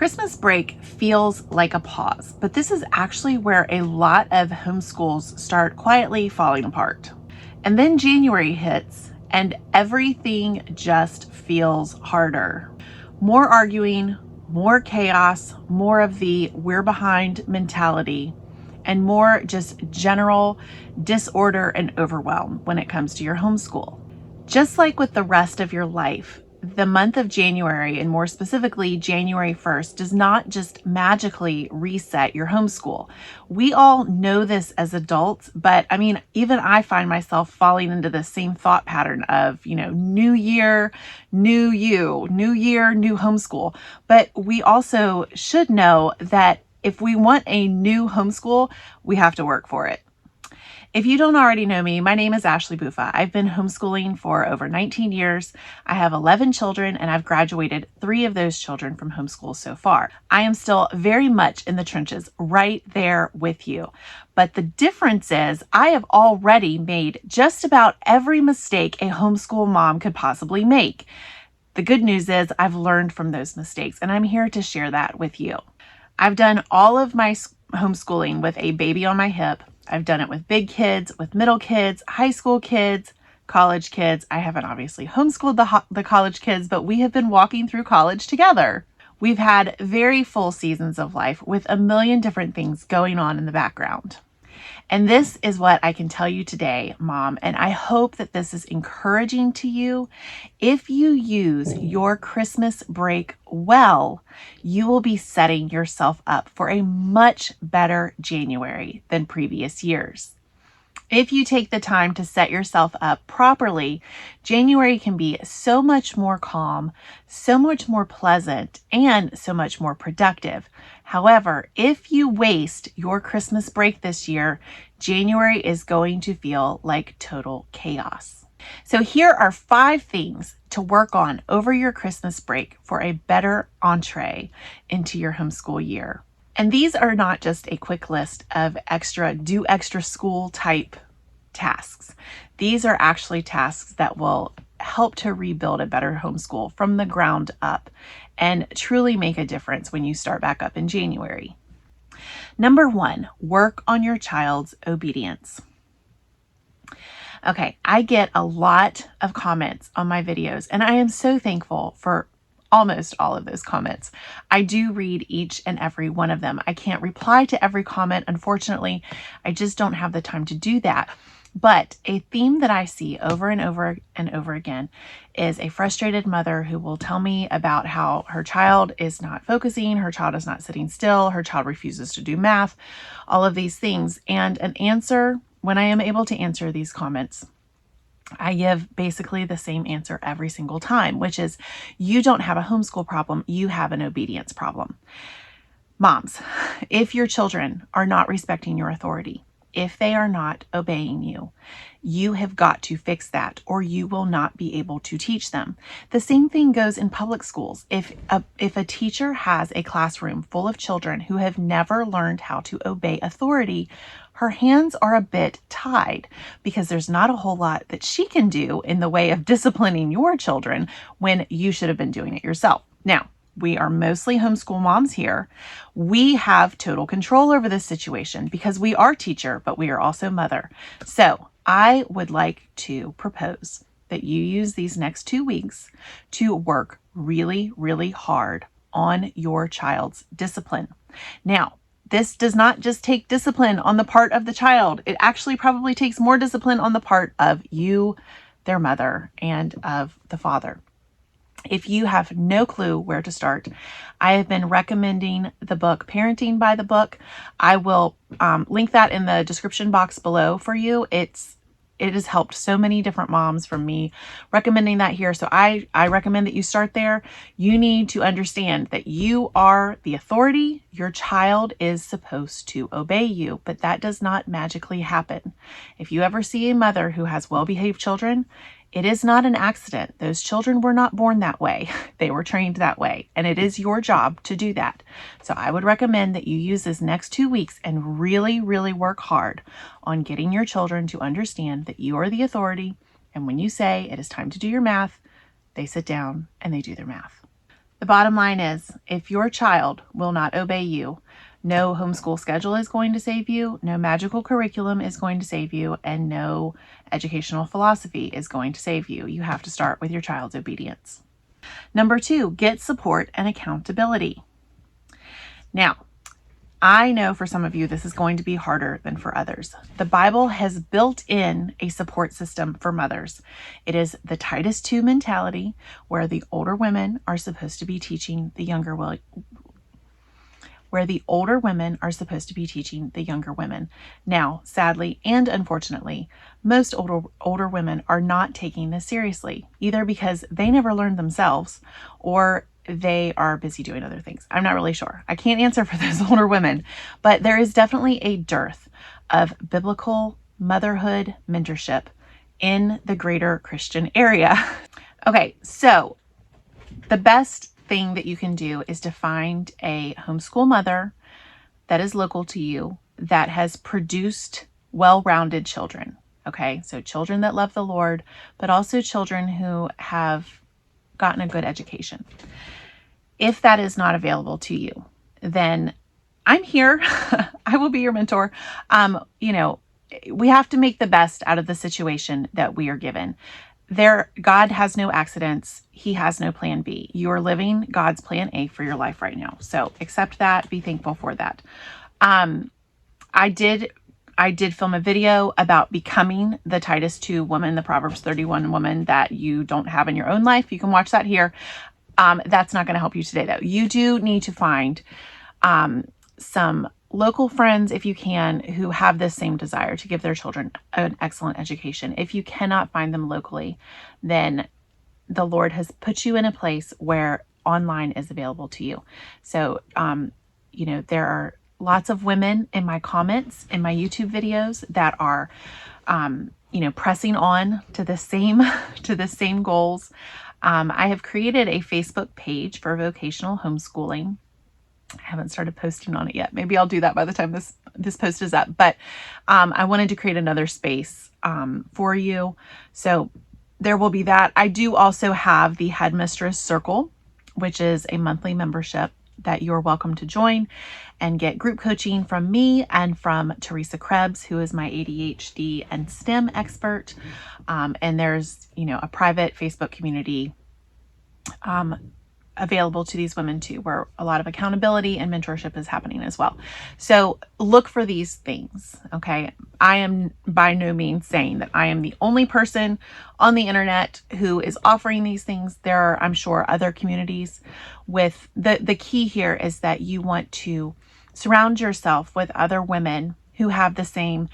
Christmas break feels like a pause, but this is actually where a lot of homeschools start quietly falling apart. And then January hits and everything just feels harder. More arguing, more chaos, more of the we're behind mentality, and more just general disorder and overwhelm when it comes to your homeschool. Just like with the rest of your life, the month of January, and more specifically January 1st, does not just magically reset your homeschool. We all know this as adults, but even I find myself falling into the same thought pattern of, new year, new you, new year, new homeschool. But we also should know that if we want a new homeschool, we have to work for it. If you don't already know me, my name is Ashley Buffa. I've been homeschooling for over 19 years. I have 11 children and I've graduated 3 of those children from homeschool so far. I am still very much in the trenches right there with you. But the difference is I have already made just about every mistake a homeschool mom could possibly make. The good news is I've learned from those mistakes and I'm here to share that with you. I've done all of my homeschooling with a baby on my hip. I've done it with big kids, with middle kids, high school kids, college kids. I haven't obviously homeschooled the college kids, but we have been walking through college together. We've had very full seasons of life with a million different things going on in the background. And this is what I can tell you today, Mom, and I hope that this is encouraging to you. If you use your Christmas break well, you will be setting yourself up for a much better January than previous years. If you take the time to set yourself up properly, January can be so much more calm, so much more pleasant, and so much more productive. However, if you waste your Christmas break this year, January is going to feel like total chaos. So here are 5 things to work on over your Christmas break for a better entree into your homeschool year. And these are not just a quick list of extra school type tasks. These are actually tasks that will help to rebuild a better homeschool from the ground up and truly make a difference when you start back up in January. Number 1, work on your child's obedience. Okay, I get a lot of comments on my videos, and I am so thankful for almost all of those comments. I do read each and every one of them. I can't reply to every comment, unfortunately. I just don't have the time to do that. But a theme that I see over and over and over again is a frustrated mother who will tell me about how her child is not focusing, her child is not sitting still, her child refuses to do math, all of these things. And an answer, when I am able to answer these comments, I give basically the same answer every single time, which is you don't have a homeschool problem, you have an obedience problem. Moms, if your children are not respecting your authority, if they are not obeying you, you have got to fix that or you will not be able to teach them. The same thing goes in public schools. If a teacher has a classroom full of children who have never learned how to obey authority, her hands are a bit tied because there's not a whole lot that she can do in the way of disciplining your children when you should have been doing it yourself. Now, we are mostly homeschool moms here. We have total control over this situation because we are teacher, but we are also mother. So I would like to propose that you use these next 2 weeks to work really, really hard on your child's discipline. Now, this does not just take discipline on the part of the child. It actually probably takes more discipline on the part of you, their mother, and of the father. If you have no clue where to start, I have been recommending the book Parenting by the Book. I will link that in the description box below for you. It has helped so many different moms from me recommending that here. So I recommend that you start there. You need to understand that you are the authority. Your child is supposed to obey you, but that does not magically happen. If you ever see a mother who has well-behaved children, it is not an accident. Those children were not born that way. They were trained that way, and it is your job to do that. So I would recommend that you use this next 2 weeks and really, really work hard on getting your children to understand that you are the authority, and when you say it is time to do your math, they sit down and they do their math. The bottom line is, if your child will not obey you, no homeschool schedule is going to save you, no magical curriculum is going to save you, and no educational philosophy is going to save you. You have to start with your child's obedience. Number 2, get support and accountability. Now, I know for some of you this is going to be harder than for others. The Bible has built in a support system for mothers. It is the Titus 2 mentality, where the older women are supposed to be teaching the younger women. Now, sadly and unfortunately, most older women are not taking this seriously, either because they never learned themselves or they are busy doing other things. I'm not really sure. I can't answer for those older women, but there is definitely a dearth of biblical motherhood mentorship in the greater Christian area. Okay, so the best thing that you can do is to find a homeschool mother that is local to you that has produced well-rounded children. Okay, so children that love the Lord, but also children who have gotten a good education. If that is not available to you, then I'm here. I will be your mentor. We have to make the best out of the situation that we are given. God has no accidents. He has no plan B. You are living God's plan A for your life right now. So accept that. Be thankful for that. I did film a video about becoming the Titus 2 woman, the Proverbs 31 woman that you don't have in your own life. You can watch that here. That's not going to help you today, though. You do need to find some local friends, if you can, who have this same desire to give their children an excellent education. If you cannot find them locally, then the Lord has put you in a place where online is available to you. So, there are lots of women in my comments in my YouTube videos that are, pressing on to the same goals. I have created a Facebook page for vocational homeschooling. I haven't started posting on it yet. Maybe I'll do that by the time this post is up. But I wanted to create another space for you. So there will be that. I do also have the Headmistress Circle, which is a monthly membership that you're welcome to join and get group coaching from me and from Teresa Krebs, who is my ADHD and STEM expert. And there's, a private Facebook community available to these women too, where a lot of accountability and mentorship is happening as well. So look for these things. Okay. I am by no means saying that I am the only person on the internet who is offering these things. There are, I'm sure, other communities with the key here is that you want to surround yourself with other women who have the same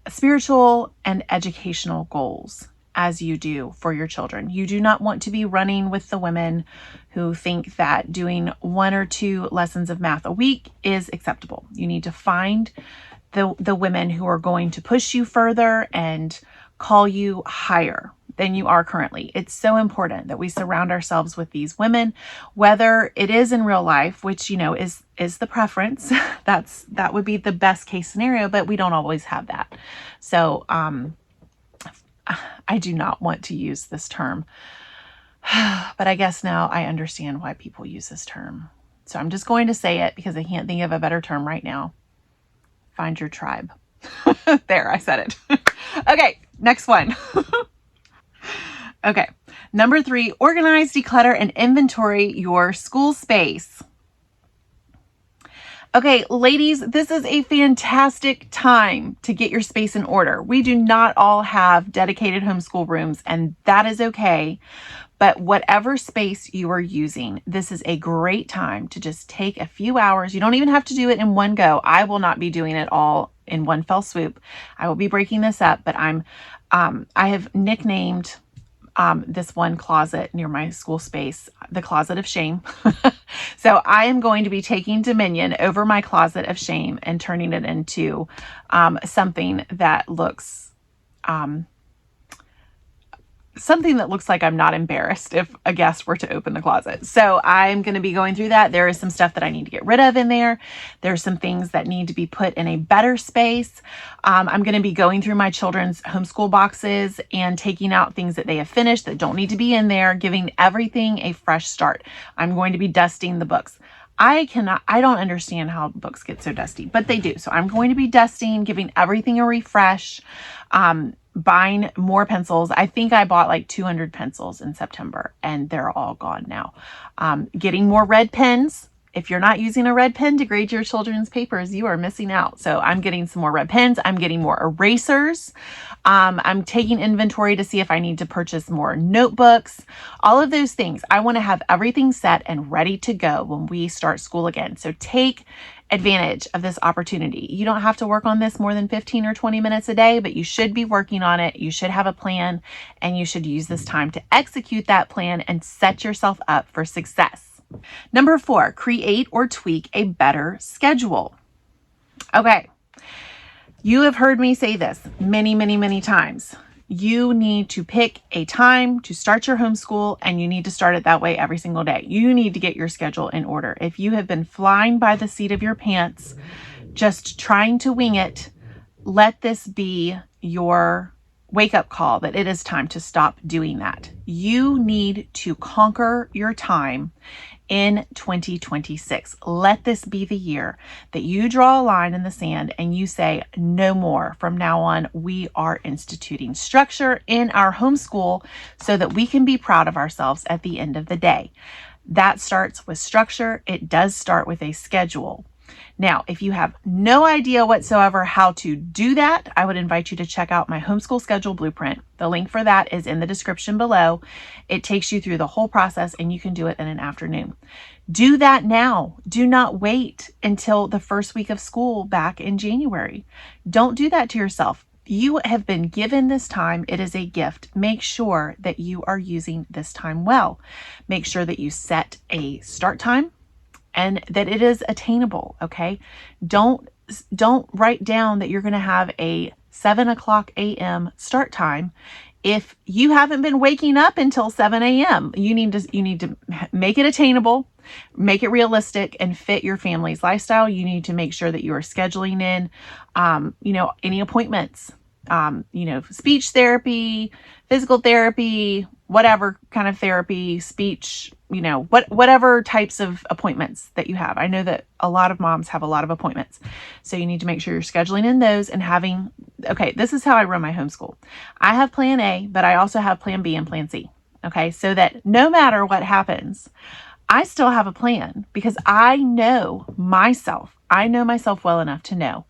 spiritual and educational goals as you do for your children. You do not want to be running with the women who think that doing 1 or 2 lessons of math a week is acceptable. You need to find the women who are going to push you further and call you higher than you are currently. It's so important that we surround ourselves with these women, whether it is in real life, which, is the preference. That would be the best case scenario, but we don't always have that. So, I do not want to use this term, but I guess now I understand why people use this term. So I'm just going to say it because I can't think of a better term right now. Find your tribe. There, I said it. Okay, next one. Okay, number 3, organize, declutter, and inventory your school space. Okay, ladies, this is a fantastic time to get your space in order. We do not all have dedicated homeschool rooms, and that is okay. But whatever space you are using, this is a great time to just take a few hours. You don't even have to do it in one go. I will not be doing it all in one fell swoop. I will be breaking this up, but I have nicknamed this one closet near my school space, the closet of shame. So I am going to be taking dominion over my closet of shame and turning it into something that looks something that looks like I'm not embarrassed if a guest were to open the closet. So I'm going to be going through that. There is some stuff that I need to get rid of in there. There's some things that need to be put in a better space. I'm going to be going through my children's homeschool boxes and taking out things that they have finished that don't need to be in there, giving everything a fresh start. I'm going to be dusting the books. I don't understand how books get so dusty, but they do. So I'm going to be dusting, giving everything a refresh, buying more pencils. I think I bought like 200 pencils in September and they're all gone now. Getting more red pens. If you're not using a red pen to grade your children's papers, you are missing out. So I'm getting some more red pens. I'm getting more erasers. I'm taking inventory to see if I need to purchase more notebooks. All of those things. I want to have everything set and ready to go when we start school again. So take advantage of this opportunity. You don't have to work on this more than 15 or 20 minutes a day, but you should be working on it. You should have a plan and you should use this time to execute that plan and set yourself up for success. Number 4, create or tweak a better schedule. Okay. You have heard me say this many, many, many times. You need to pick a time to start your homeschool and you need to start it that way every single day. You need to get your schedule in order. If you have been flying by the seat of your pants, just trying to wing it, let this be your wake-up call that it is time to stop doing that. You need to conquer your time in 2026. Let this be the year that you draw a line in the sand and you say, no more. From now on, we are instituting structure in our homeschool so that we can be proud of ourselves at the end of the day. That starts with structure. It does start with a schedule. Now, if you have no idea whatsoever how to do that, I would invite you to check out my Homeschool Schedule Blueprint. The link for that is in the description below. It takes you through the whole process and you can do it in an afternoon. Do that now. Do not wait until the first week of school back in January. Don't do that to yourself. You have been given this time. It is a gift. Make sure that you are using this time well. Make sure that you set a start time and that it is attainable, okay? Don't write down that you're going to have a 7:00 a.m. start time if you haven't been waking up until 7 a.m. You need to make it attainable, make it realistic, and fit your family's lifestyle. You need to make sure that you are scheduling in, any appointments, speech therapy, physical therapy, whatever kind of therapy, speech, whatever types of appointments that you have. I know that a lot of moms have a lot of appointments. So you need to make sure you're scheduling in those and this is how I run my homeschool. I have plan A, but I also have plan B and plan C. Okay. So that no matter what happens, I still have a plan because I know myself well enough to know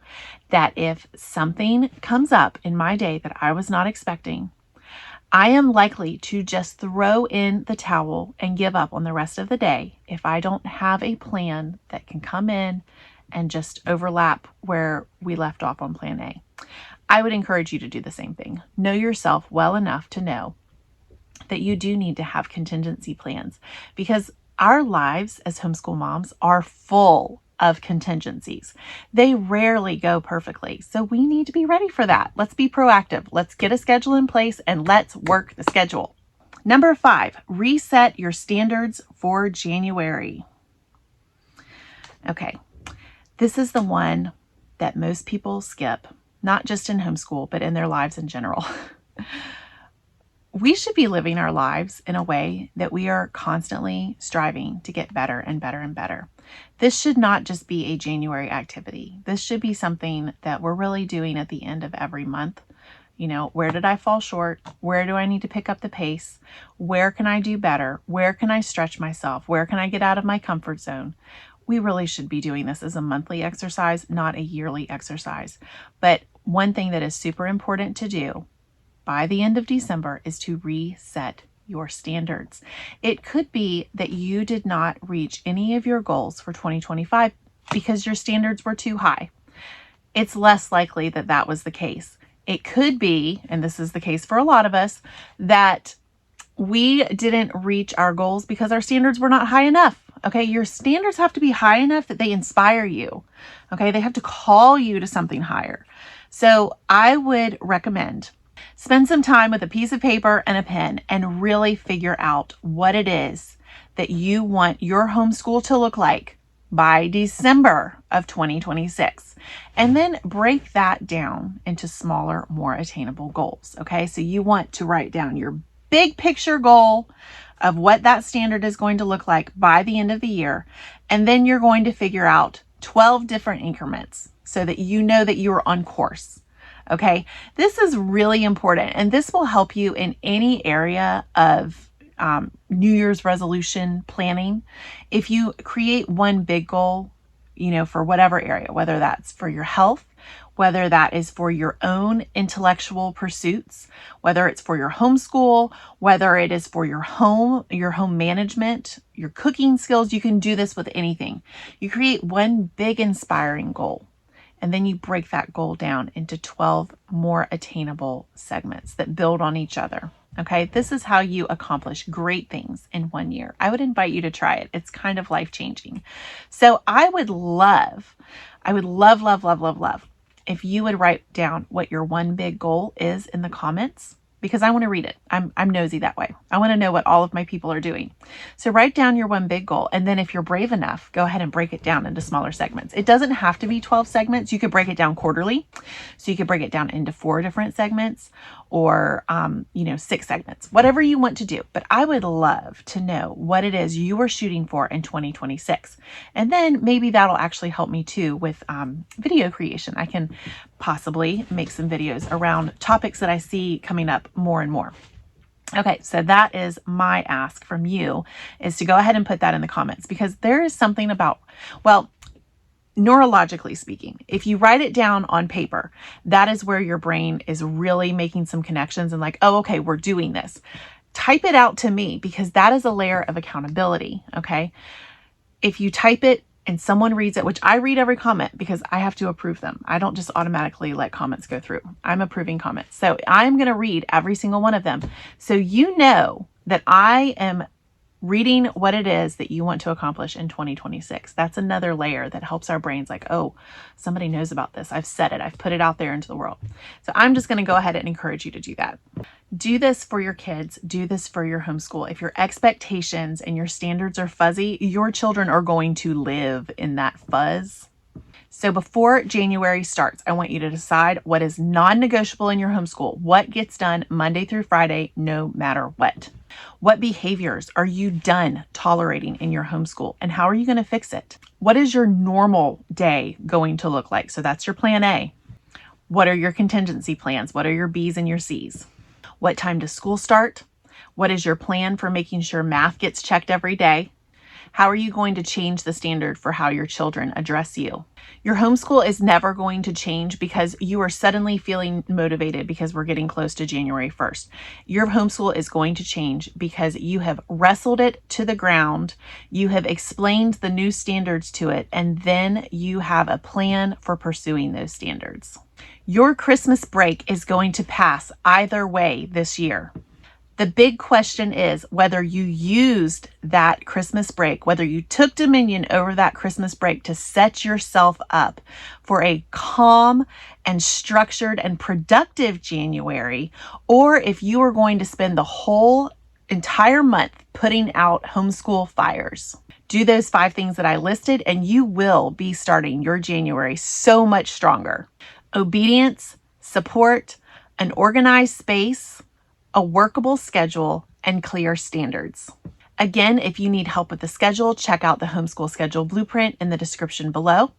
that if something comes up in my day that I was not expecting, I am likely to just throw in the towel and give up on the rest of the day if I don't have a plan that can come in and just overlap where we left off on plan A. I would encourage you to do the same thing. Know yourself well enough to know that you do need to have contingency plans because our lives as homeschool moms are full of contingencies. They rarely go perfectly. So we need to be ready for that. Let's be proactive. Let's get a schedule in place and let's work the schedule. Number 5, reset your standards for January. Okay. This is the one that most people skip, not just in homeschool, but in their lives in general. We should be living our lives in a way that we are constantly striving to get better and better and better. This should not just be a January activity. This should be something that we're really doing at the end of every month. Where did I fall short? Where do I need to pick up the pace? Where can I do better? Where can I stretch myself? Where can I get out of my comfort zone? We really should be doing this as a monthly exercise, not a yearly exercise. But one thing that is super important to do by the end of December is to reset your standards. It could be that you did not reach any of your goals for 2025 because your standards were too high. It's less likely that that was the case. It could be, and this is the case for a lot of us, that we didn't reach our goals because our standards were not high enough. Okay, your standards have to be high enough that they inspire you. Okay, they have to call you to something higher. So I would recommend Spend some time with a piece of paper and a pen and really figure out what it is that you want your homeschool to look like by December of 2026. And then break that down into smaller, more attainable goals. Okay, so you want to write down your big picture goal of what that standard is going to look like by the end of the year. And then you're going to figure out 12 different increments so that you know that you are on course. Okay, this is really important, and this will help you in any area of New Year's resolution planning. If you create one big goal, for whatever area, whether that's for your health, whether that is for your own intellectual pursuits, whether it's for your homeschool, whether it is for your home management, your cooking skills, you can do this with anything. You create one big inspiring goal. And then you break that goal down into 12 more attainable segments that build on each other. Okay, this is how you accomplish great things in 1 year. I would invite you to try it. It's kind of life-changing. So I would love if you would write down what your one big goal is in the comments, because I want to read it. I'm nosy that way. I want to know what all of my people are doing. So write down your one big goal. And then if you're brave enough, go ahead and break it down into smaller segments. It doesn't have to be 12 segments. You could break it down quarterly. So you could break it down into 4 different segments or, 6 segments, whatever you want to do. But I would love to know what it is you are shooting for in 2026. And then maybe that'll actually help me too with video creation. I can possibly make some videos around topics that I see coming up more and more. Okay, so that is my ask from you, is to go ahead and put that in the comments, because there is something about, neurologically speaking, if you write it down on paper, that is where your brain is really making some connections and like, oh, okay, we're doing this. Type it out to me, because that is a layer of accountability, okay? If you type it and someone reads it, which I read every comment because I have to approve them. I don't just automatically let comments go through. I'm approving comments. So I'm going to read every single one of them. So you know that I am reading what it is that you want to accomplish in 2026. That's another layer that helps our brains like, oh, somebody knows about this. I've said it. I've put it out there into the world. So I'm just going to go ahead and encourage you to do that. Do this for your kids. Do this for your homeschool. If your expectations and your standards are fuzzy, your children are going to live in that fuzz. So before January starts, I want you to decide what is non-negotiable in your homeschool. What gets done Monday through Friday, no matter what. What behaviors are you done tolerating in your homeschool, and how are you going to fix it? What is your normal day going to look like? So that's your plan A. What are your contingency plans? What are your B's and your C's? What time does school start? What is your plan for making sure math gets checked every day? How are you going to change the standard for how your children address you? Your homeschool is never going to change because you are suddenly feeling motivated because we're getting close to January 1st. Your homeschool is going to change because you have wrestled it to the ground, you have explained the new standards to it, and then you have a plan for pursuing those standards. Your Christmas break is going to pass either way this year. The big question is whether you used that Christmas break, whether you took dominion over that Christmas break to set yourself up for a calm and structured and productive January, or if you are going to spend the whole entire month putting out homeschool fires. Do those 5 things that I listed, and you will be starting your January so much stronger. Obedience, support, an organized space, a workable schedule, and clear standards. Again, if you need help with the schedule, check out the Homeschool Schedule Blueprint in the description below.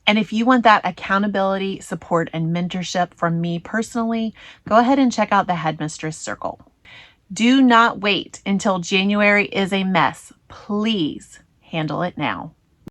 And if you want that accountability, support, and mentorship from me personally, go ahead and check out the Headmistress Circle. Do not wait until January is a mess. Please handle it now.